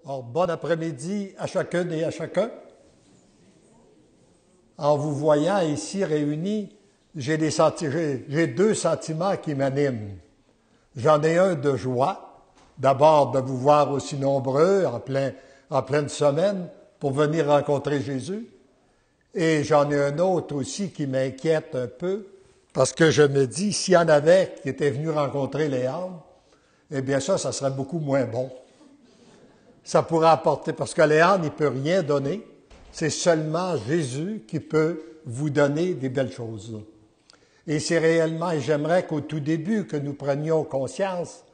Alors, bon après-midi à chacune et à chacun. En vous voyant ici réunis, j'ai deux sentiments qui m'animent. J'en ai un de joie, d'abord de vous voir aussi nombreux en pleine semaine pour venir rencontrer Jésus. Et j'en ai un autre aussi qui m'inquiète un peu, parce que je me dis, s'il y en avait qui étaient venus rencontrer Léandre, eh bien ça serait beaucoup moins bon. Ça pourrait apporter, parce que Léandre, il ne peut rien donner. C'est seulement Jésus qui peut vous donner des belles choses. Et c'est réellement, et j'aimerais qu'au tout début, que nous prenions conscience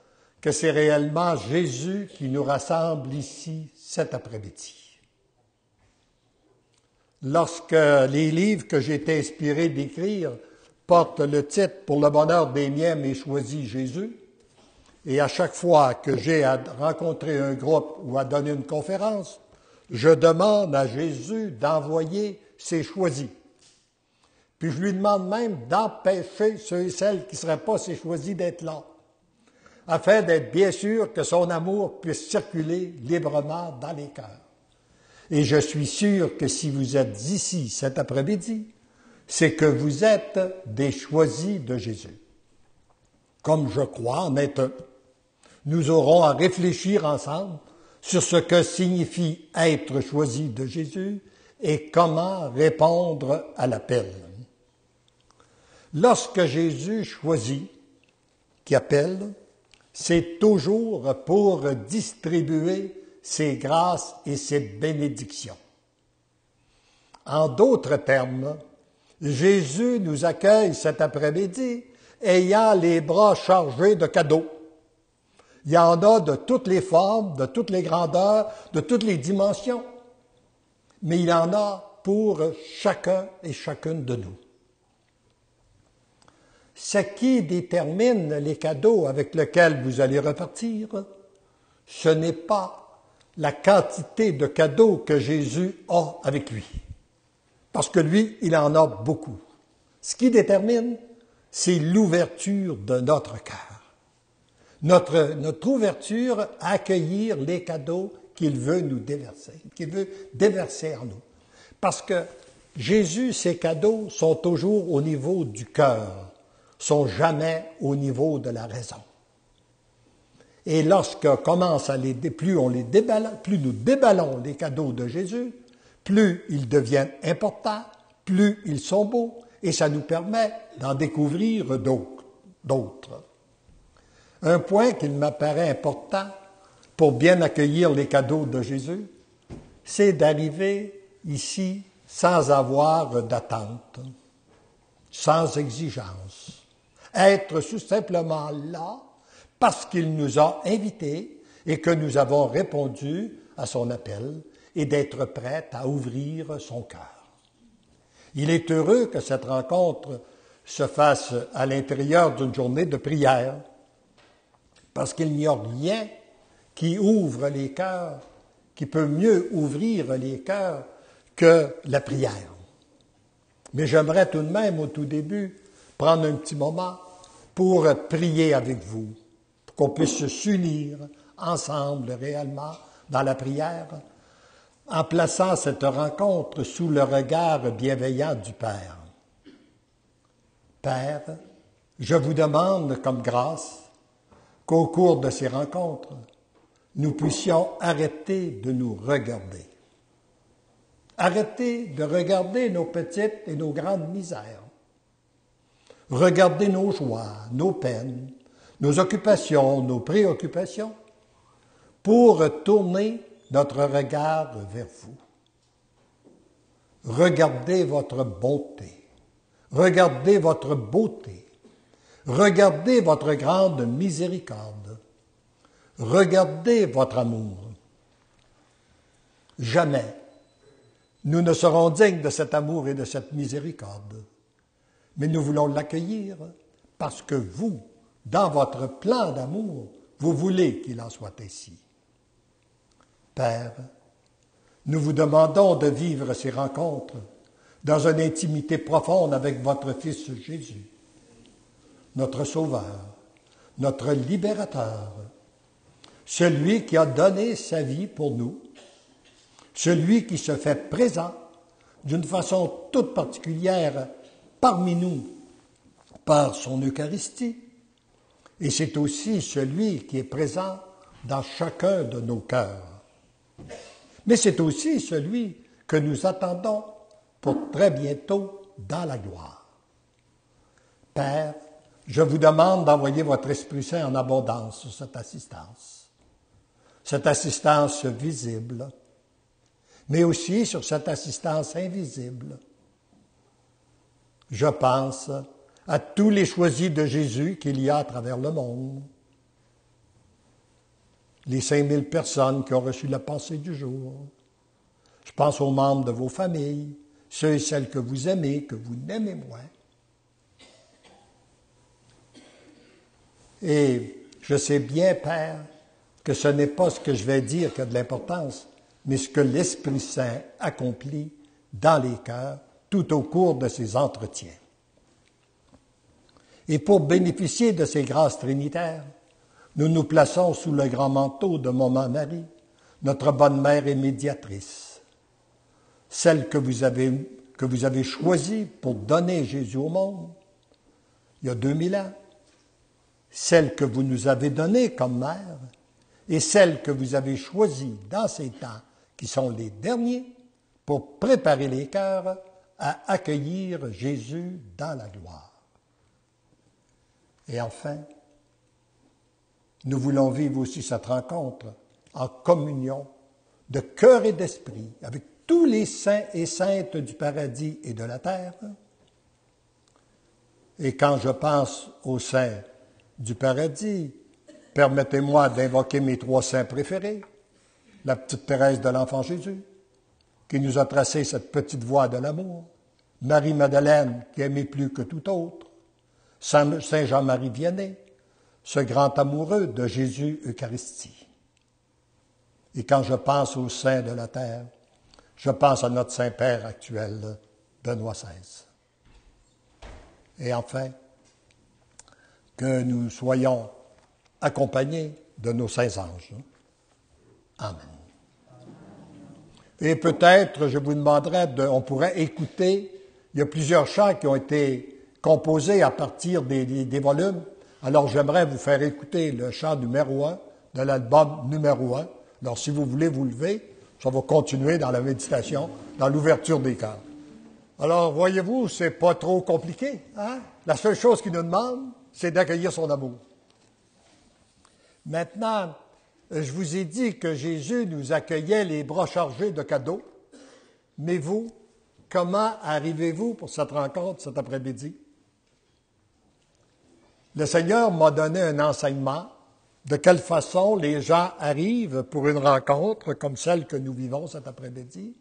que c'est réellement Jésus qui nous rassemble ici cet après-midi. Lorsque les livres que j'ai été inspiré d'écrire portent le titre « Pour le bonheur des miens, mais choisi Jésus », et à chaque fois que j'ai à rencontrer un groupe ou à donner une conférence, je demande à Jésus d'envoyer ses choisis. Puis je lui demande même d'empêcher ceux et celles qui ne seraient pas ses choisis d'être là, afin d'être bien sûr que son amour puisse circuler librement dans les cœurs. Et je suis sûr que si vous êtes ici cet après-midi, c'est que vous êtes des choisis de Jésus. Comme je crois en être un, nous aurons à réfléchir ensemble sur ce que signifie être choisi de Jésus et comment répondre à l'appel. Lorsque Jésus choisit, qui appelle, c'est toujours pour distribuer ses grâces et ses bénédictions. En d'autres termes, Jésus nous accueille cet après-midi ayant les bras chargés de cadeaux. Il y en a de toutes les formes, de toutes les grandeurs, de toutes les dimensions, mais il y en a pour chacun et chacune de nous. Ce qui détermine les cadeaux avec lesquels vous allez repartir, ce n'est pas la quantité de cadeaux que Jésus a avec lui, parce que lui, il en a beaucoup. Ce qui détermine, c'est l'ouverture de notre cœur. Notre ouverture à accueillir les cadeaux qu'il veut nous déverser, qu'il veut déverser en nous. Parce que Jésus, ses cadeaux sont toujours au niveau du cœur, sont jamais au niveau de la raison. Et lorsque commence plus nous déballons les cadeaux de Jésus, plus ils deviennent importants, plus ils sont beaux, et ça nous permet d'en découvrir d'autres. Un point qu'il m'apparaît important pour bien accueillir les cadeaux de Jésus, c'est d'arriver ici sans avoir d'attente, sans exigence. Être tout simplement là parce qu'il nous a invités et que nous avons répondu à son appel et d'être prêts à ouvrir son cœur. Il est heureux que cette rencontre se fasse à l'intérieur d'une journée de prière, parce qu'il n'y a rien qui ouvre les cœurs, qui peut mieux ouvrir les cœurs que la prière. Mais j'aimerais tout de même, au tout début, prendre un petit moment pour prier avec vous, pour qu'on puisse s'unir ensemble réellement dans la prière, en plaçant cette rencontre sous le regard bienveillant du Père. Père, je vous demande comme grâce qu'au cours de ces rencontres, nous puissions arrêter de nous regarder. Arrêter de regarder nos petites et nos grandes misères. Regarder nos joies, nos peines, nos occupations, nos préoccupations, pour tourner notre regard vers vous. Regardez votre bonté. Regardez votre beauté. Regardez votre grande miséricorde. Regardez votre amour. Jamais nous ne serons dignes de cet amour et de cette miséricorde, mais nous voulons l'accueillir parce que vous, dans votre plan d'amour, vous voulez qu'il en soit ainsi. Père, nous vous demandons de vivre ces rencontres dans une intimité profonde avec votre Fils Jésus, notre Sauveur, notre Libérateur, celui qui a donné sa vie pour nous, celui qui se fait présent d'une façon toute particulière parmi nous par son Eucharistie, et c'est aussi celui qui est présent dans chacun de nos cœurs. Mais c'est aussi celui que nous attendons pour très bientôt dans la gloire. Père, je vous demande d'envoyer votre Esprit Saint en abondance sur cette assistance visible, mais aussi sur cette assistance invisible. Je pense à tous les choisis de Jésus qu'il y a à travers le monde, les 5000 personnes qui ont reçu la pensée du jour. Je pense aux membres de vos familles, ceux et celles que vous aimez, que vous n'aimez moins. Et je sais bien, Père, que ce n'est pas ce que je vais dire qui a de l'importance, mais ce que l'Esprit Saint accomplit dans les cœurs tout au cours de ces entretiens. Et pour bénéficier de ces grâces trinitaires, nous nous plaçons sous le grand manteau de Maman Marie, notre bonne mère et médiatrice, celle que vous avez choisie pour donner Jésus au monde il y a 2000 ans, celle que vous nous avez donnée comme mère et celle que vous avez choisie dans ces temps qui sont les derniers pour préparer les cœurs à accueillir Jésus dans la gloire. Et enfin, nous voulons vivre aussi cette rencontre en communion de cœur et d'esprit avec tous les saints et saintes du paradis et de la terre. Et quand je pense aux saints du paradis, permettez-moi d'invoquer mes 3 saints préférés, la petite Thérèse de l'Enfant Jésus, qui nous a tracé cette petite voie de l'amour, Marie-Madeleine, qui aimait plus que tout autre, Saint Jean-Marie Vianney, ce grand amoureux de Jésus Eucharistie. Et quand je pense aux saints de la terre, je pense à notre Saint-Père actuel, Benoît XVI. Et enfin, que nous soyons accompagnés de nos saints anges. Amen. Et peut-être, je vous demanderais, on pourrait écouter, il y a plusieurs chants qui ont été composés à partir des volumes. Alors, j'aimerais vous faire écouter le chant numéro 1 de l'album numéro 1. Alors, si vous voulez vous lever, ça va continuer dans la méditation, dans l'ouverture des cœurs. Alors, voyez-vous, c'est pas trop compliqué, hein? La seule chose qu'il nous demande, c'est d'accueillir son amour. Maintenant, je vous ai dit que Jésus nous accueillait les bras chargés de cadeaux. Mais vous, comment arrivez-vous pour cette rencontre cet après-midi? Le Seigneur m'a donné un enseignement de quelle façon les gens arrivent pour une rencontre comme celle que nous vivons cet après-midi,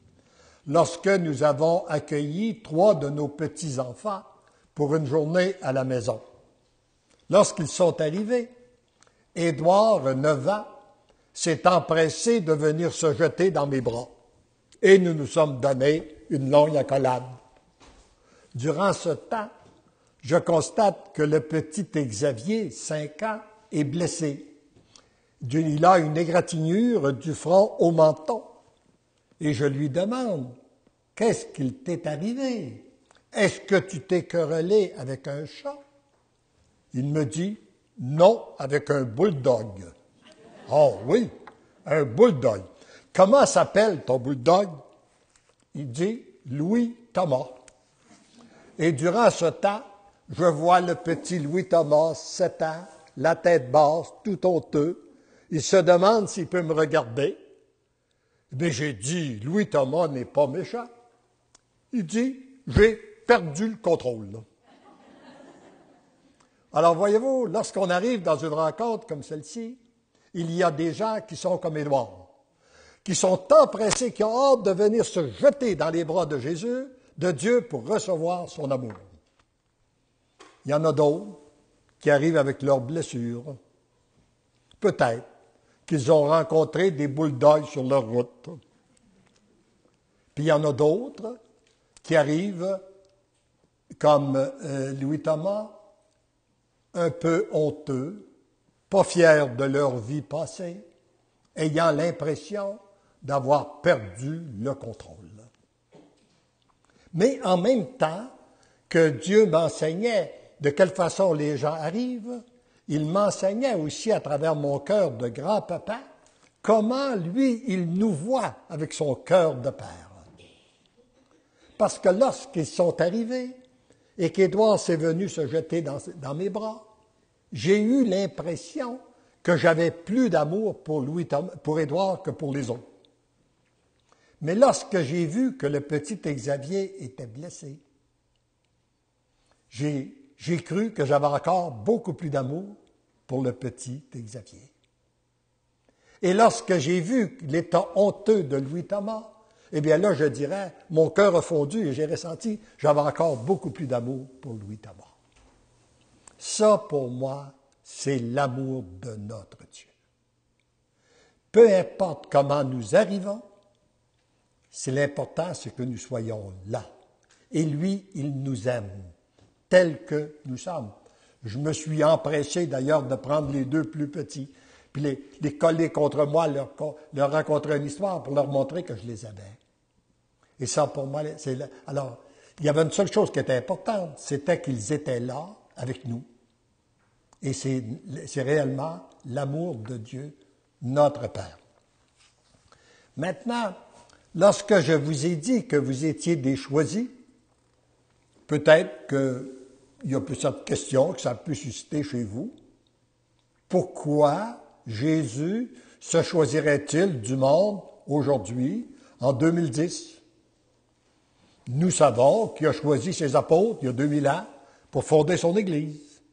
lorsque nous avons accueilli 3 de nos petits-enfants pour une journée à la maison. Lorsqu'ils sont arrivés, Édouard, 9 ans, s'est empressé de venir se jeter dans mes bras et nous nous sommes donné une longue accolade. Durant ce temps, je constate que le petit Xavier, 5 ans, est blessé. Il a une égratignure du front au menton. Et je lui demande, qu'est-ce qu'il t'est arrivé? Est-ce que tu t'es querellé avec un chat? Il me dit, non, avec un bulldog. Oh oui, un bulldog. Comment s'appelle ton bulldog? Il dit, Louis Thomas. Et durant ce temps, je vois le petit Louis Thomas, 7 ans, la tête basse, tout honteux. Il se demande s'il peut me regarder. Mais j'ai dit, Louis Thomas n'est pas méchant. Il dit, j'ai perdu le contrôle. Alors voyez-vous, lorsqu'on arrive dans une rencontre comme celle-ci, il y a des gens qui sont comme Édouard, qui sont empressés, qui ont hâte de venir se jeter dans les bras de Jésus, de Dieu, pour recevoir son amour. Il y en a d'autres qui arrivent avec leurs blessures. Peut-être qu'ils ont rencontré des bulldogs sur leur route. Puis il y en a d'autres qui arrivent, comme Louis Thomas, un peu honteux, pas fiers de leur vie passée, ayant l'impression d'avoir perdu le contrôle. Mais en même temps que Dieu m'enseignait de quelle façon les gens arrivent, il m'enseignait aussi à travers mon cœur de grand-papa comment, lui, il nous voit avec son cœur de père. Parce que lorsqu'ils sont arrivés et qu'Édouard s'est venu se jeter dans mes bras, j'ai eu l'impression que j'avais plus d'amour pour Édouard que pour les autres. Mais lorsque j'ai vu que le petit Xavier était blessé, j'ai cru que j'avais encore beaucoup plus d'amour pour le petit Xavier. Et lorsque j'ai vu l'état honteux de Louis-Thomas, eh bien là, je dirais, mon cœur a fondu et j'ai ressenti, j'avais encore beaucoup plus d'amour pour Louis-Thomas. Ça, pour moi, c'est l'amour de notre Dieu. Peu importe comment nous arrivons, c'est l'important, c'est que nous soyons là. Et lui, il nous aime, tels que nous sommes. Je me suis empressé d'ailleurs de prendre les deux plus petits, puis les coller contre moi, leur raconter une histoire pour leur montrer que je les aimais. Et ça, pour moi, alors, il y avait une seule chose qui était importante, c'était qu'ils étaient là avec nous. Et c'est réellement l'amour de Dieu, notre Père. Maintenant, lorsque je vous ai dit que vous étiez des choisis, peut-être qu'il y a plusieurs questions que ça peut susciter chez vous. Pourquoi Jésus se choisirait-il du monde aujourd'hui, en 2010? Nous savons qu'il a choisi ses apôtres il y a 2000 ans pour fonder son Église.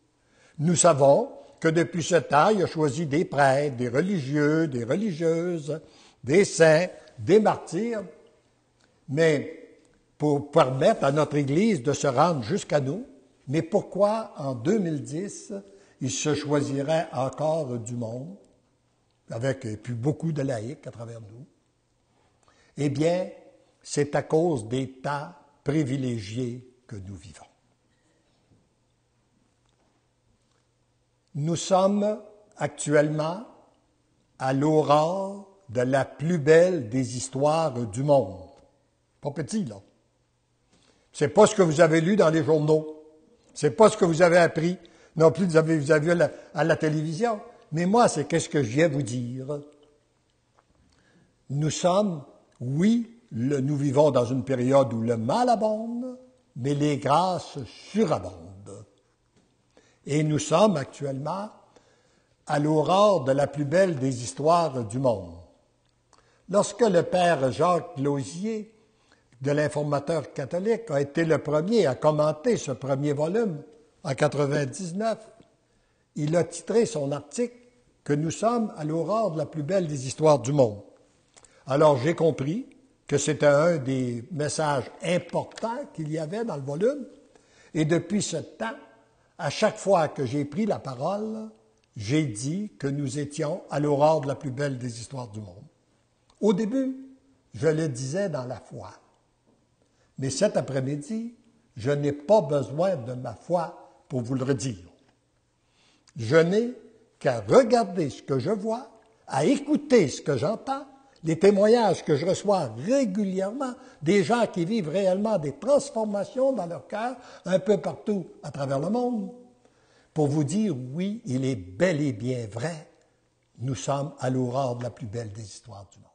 Nous savons que depuis ce temps, il a choisi des prêtres, des religieux, des religieuses, des saints, des martyrs, mais pour permettre à notre Église de se rendre jusqu'à nous. Mais pourquoi en 2010, il se choisirait encore du monde, avec puis beaucoup de laïcs à travers nous? Eh bien, c'est à cause des temps privilégiés que nous vivons. Nous sommes actuellement à l'aurore de la plus belle des histoires du monde. Pas petit, là. C'est pas ce que vous avez lu dans les journaux. C'est pas ce que vous avez appris. Non plus, vous avez vu à la télévision. Mais moi, c'est qu'est-ce que je viens vous dire. Nous sommes, oui, nous vivons dans une période où le mal abonde, mais les grâces surabondent. Et nous sommes actuellement à l'aurore de la plus belle des histoires du monde. Lorsque le père Jacques Lausier, de l'Informateur catholique, a été le premier à commenter ce premier volume en 1999, il a titré son article que nous sommes à l'aurore de la plus belle des histoires du monde. Alors j'ai compris que c'était un des messages importants qu'il y avait dans le volume, et depuis ce temps, à chaque fois que j'ai pris la parole, j'ai dit que nous étions à l'aurore de la plus belle des histoires du monde. Au début, je le disais dans la foi. Mais cet après-midi, je n'ai pas besoin de ma foi pour vous le redire. Je n'ai qu'à regarder ce que je vois, à écouter ce que j'entends, les témoignages que je reçois régulièrement, des gens qui vivent réellement des transformations dans leur cœur, un peu partout à travers le monde, pour vous dire, oui, il est bel et bien vrai, nous sommes à l'aurore de la plus belle des histoires du monde.